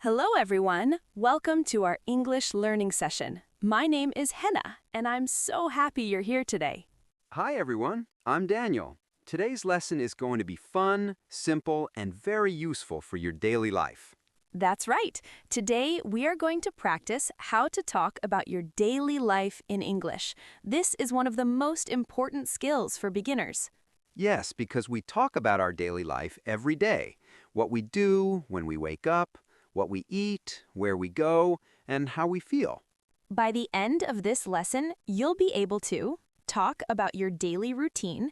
Hello, everyone. Welcome to our English learning session. My name is Hennah, and I'm so happy you're here today. Hi everyone, I'm Daniel. Today's lesson is going to be fun, simple, and very useful for your daily life. That's right. Today, we are going to practice how to talk about your daily life in English. This is one of the most important skills for beginners. Yes, because we talk about our daily life every day. What we do, when we wake up, what we eat, where we go, and how we feel. By the end of this lesson, you'll be able to talk about your daily routine,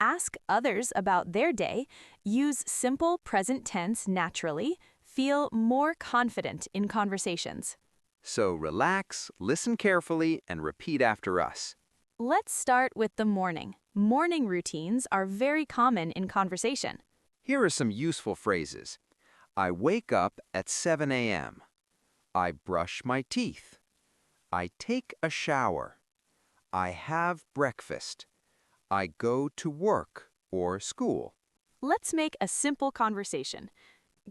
ask others about their day, use simple present tense naturally, feel more confident in conversations. So relax, listen carefully, and repeat after us. Let's start with the morning. Morning routines are very common in conversation. Here are some useful phrases. I wake up at 7 a.m. I brush my teeth. I take a shower. I have breakfast. I go to work or school. Let's make a simple conversation.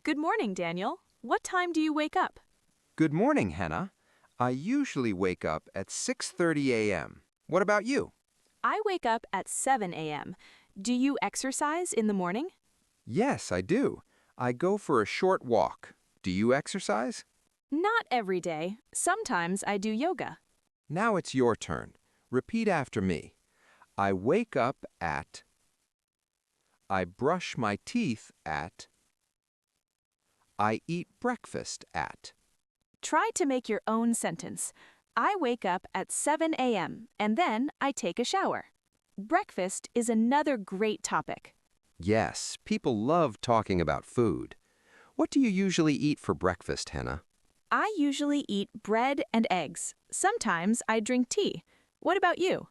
Good morning, Daniel. What time do you wake up? Good morning, Hannah. I usually wake up at 6:30 a.m. What about you? I wake up at 7 a.m. Do you exercise in the morning? Yes, I do. I go for a short walk. Do you exercise? Not every day. Sometimes I do yoga. Now it's your turn. Repeat after me. I wake up at. I brush my teeth at. I eat breakfast at. Try to make your own sentence. I wake up at 7 a.m. and then I take a shower. Breakfast is another great topic. Yes, people love talking about food. What do you usually eat for breakfast, Hannah? I usually eat bread and eggs. Sometimes I drink tea. What about you?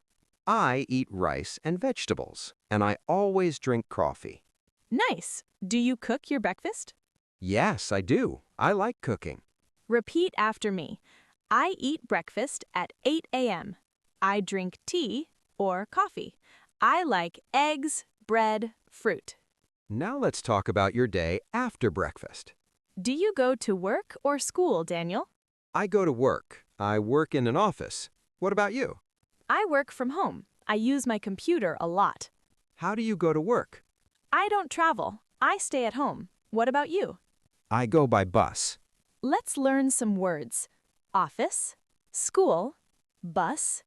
I eat rice and vegetables, and I always drink coffee. Nice. Do you cook your breakfast? Yes, I do. I like cooking. Repeat after me. I eat breakfast at 8 a.m. I drink tea or coffee. I like eggs, bread, fruit. Now let's talk about your day after breakfast. Do you go to work or school, Daniel? I go to work. I work in an office. What about you? I work from home. I use my computer a lot. How do you go to work? I don't travel. I stay at home. What about you? I go by bus. Let's learn some words. Office, school, bus,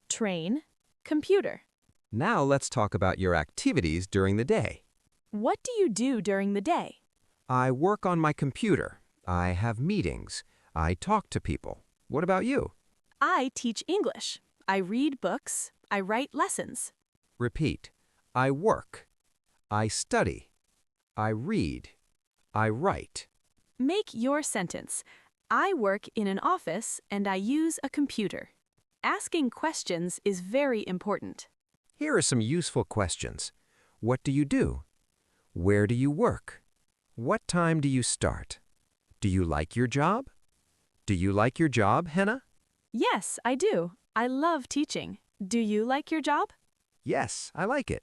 train, computer. Now let's talk about your activities during the day. What do you do during the day? I work on my computer. I have meetings. I talk to people. What about you? I teach English. I read books. I write lessons. Repeat. I work. I study. I read. I write. Make your sentence. I work in an office and I use a computer. Asking questions is very important. Here are some useful questions. What do you do? Where do you work? What time do you start? Do you like your job? Do you like your job, Hannah? Yes, I do. I love teaching. Do you like your job? Yes, I like it.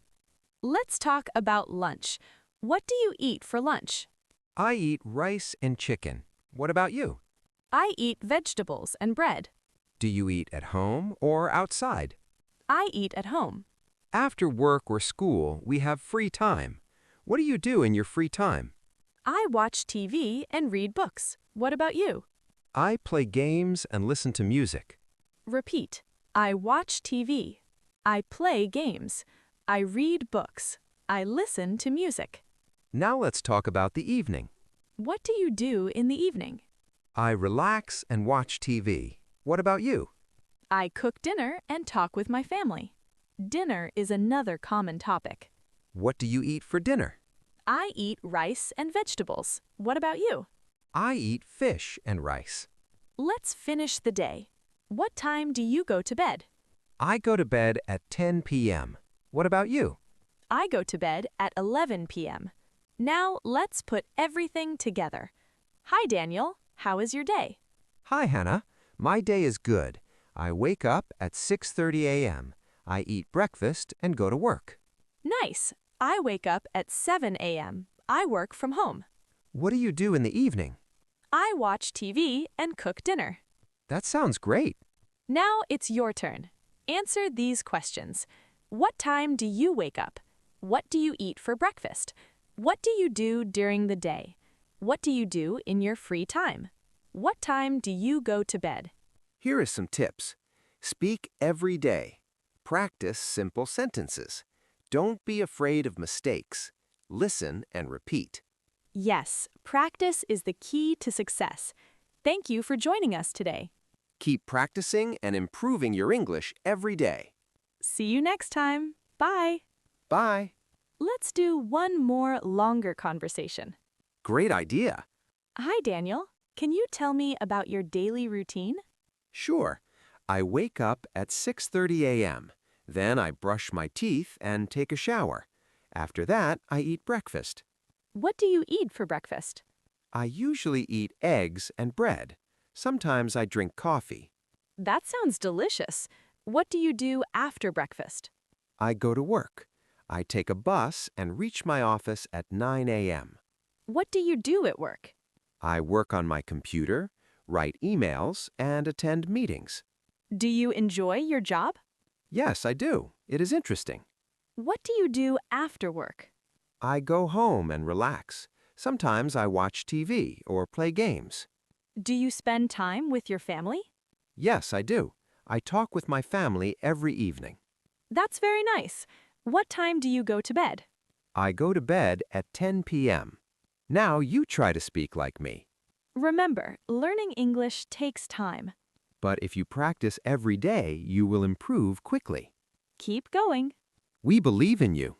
Let's talk about lunch. What do you eat for lunch? I eat rice and chicken. What about you? I eat vegetables and bread. Do you eat at home or outside? I eat at home. After work or school, we have free time. What do you do in your free time? I watch TV and read books. What about you? I play games and listen to music. Repeat. I watch TV. I play games. I read books. I listen to music. Now let's talk about the evening. What do you do in the evening? I relax and watch TV. What about you? I cook dinner and talk with my family. Dinner is another common topic. What do you eat for dinner? I eat rice and vegetables. What about you? I eat fish and rice. Let's finish the day. What time do you go to bed? I go to bed at 10 p.m. What about you? I go to bed at 11 p.m. Now let's put everything together. Hi, Daniel. How is your day? Hi, Hannah. My day is good. I wake up at 6:30 a.m. I eat breakfast and go to work. Nice. I wake up at 7 a.m. I work from home. What do you do in the evening? I watch TV and cook dinner. That sounds great. Now it's your turn. Answer these questions. What time do you wake up? What do you eat for breakfast? What do you do during the day? What do you do in your free time? What time do you go to bed? Here are some tips. Speak every day. Practice simple sentences. Don't be afraid of mistakes. Listen and repeat. Yes, practice is the key to success. Thank you for joining us today. Keep practicing and improving your English every day. See you next time. Bye. Bye. Let's do one more longer conversation. Great idea. Hi, Daniel. Can you tell me about your daily routine? Sure. I wake up at 6:30 a.m. Then I brush my teeth and take a shower. After that, I eat breakfast. What do you eat for breakfast? I usually eat eggs and bread. Sometimes I drink coffee. That sounds delicious. What do you do after breakfast? I go to work. I take a bus and reach my office at 9 a.m. What do you do at work? I work on my computer, write emails, and attend meetings. Do you enjoy your job? Yes, I do. It is interesting. What do you do after work? I go home and relax. Sometimes I watch TV or play games. Do you spend time with your family? Yes, I do. I talk with my family every evening. That's very nice. What time do you go to bed? I go to bed at 10 p.m. Now you try to speak like me. Remember, learning English takes time. But if you practice every day, you will improve quickly. Keep going. We believe in you.